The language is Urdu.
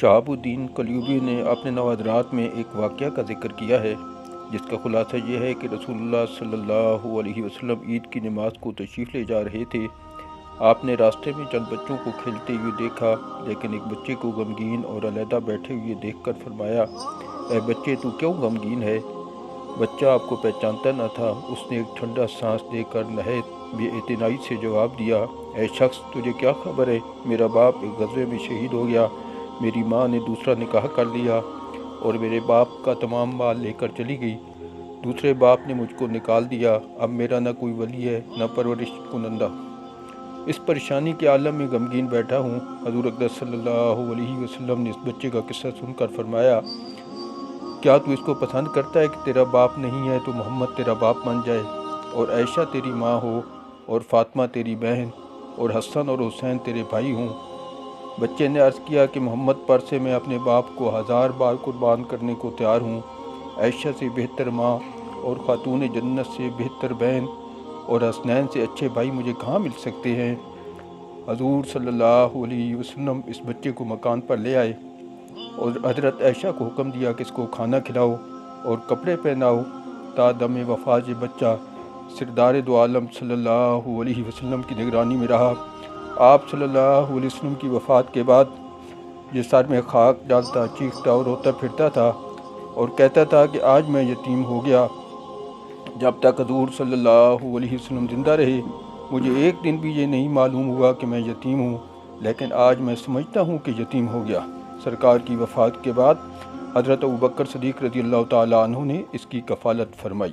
شہاب الدین کلیوبی نے اپنے نوادرات میں ایک واقعہ کا ذکر کیا ہے جس کا خلاصہ یہ ہے کہ رسول اللہ صلی اللہ علیہ وسلم عید کی نماز کو تشریف لے جا رہے تھے۔ آپ نے راستے میں چند بچوں کو کھیلتے ہوئے دیکھا، لیکن ایک بچے کو غمگین اور علیحدہ بیٹھے ہوئے دیکھ کر فرمایا، اے بچے، تو کیوں غمگین ہے؟ بچہ آپ کو پہچانتا نہ تھا۔ اس نے ایک ٹھنڈا سانس دے کر نہایت بے اعتنائی سے جواب دیا، اے شخص، تجھے کیا خبر ہے؟ میرا باپ ایک غزوے میں شہید ہو گیا، میری ماں نے دوسرا نکاح کر لیا اور میرے باپ کا تمام مال لے کر چلی گئی۔ دوسرے باپ نے مجھ کو نکال دیا، اب میرا نہ کوئی ولی ہے نہ پرورش کنندہ۔ اس پریشانی کے عالم میں غمگین بیٹھا ہوں۔ حضور اقدس صلی اللہ علیہ وسلم نے اس بچے کا قصہ سن کر فرمایا، کیا تو اس کو پسند کرتا ہے کہ تیرا باپ نہیں ہے تو محمد تیرا باپ بن جائے، اور عائشہ تیری ماں ہو، اور فاطمہ تیری بہن، اور حسن اور حسین تیرے بھائی ہوں؟ بچے نے عرض کیا کہ محمد پر سے میں اپنے باپ کو 1000 بار قربان کرنے کو تیار ہوں۔ عائشہ سے بہتر ماں اور خاتون جنت سے بہتر بہن اور حسنین سے اچھے بھائی مجھے کہاں مل سکتے ہیں؟ حضور صلی اللہ علیہ وسلم اس بچے کو مکان پر لے آئے اور حضرت عائشہ کو حکم دیا کہ اس کو کھانا کھلاؤ اور کپڑے پہناؤ۔ تا دم وفات یہ بچہ سردار دو عالم صلی اللہ علیہ وسلم کی نگرانی میں رہا۔ آپ صلی اللہ علیہ وسلم کی وفات کے بعد یہ سر میں خاک ڈالتا، چیختا اور روتا پھرتا تھا اور کہتا تھا کہ آج میں یتیم ہو گیا۔ جب تک حضور صلی اللہ علیہ وسلم زندہ رہے مجھے ایک دن بھی یہ نہیں معلوم ہوا کہ میں یتیم ہوں، لیکن آج میں سمجھتا ہوں کہ یتیم ہو گیا۔ سرکار کی وفات کے بعد حضرت ابوبکر صدیق رضی اللہ تعالیٰ عنہ نے اس کی کفالت فرمائی۔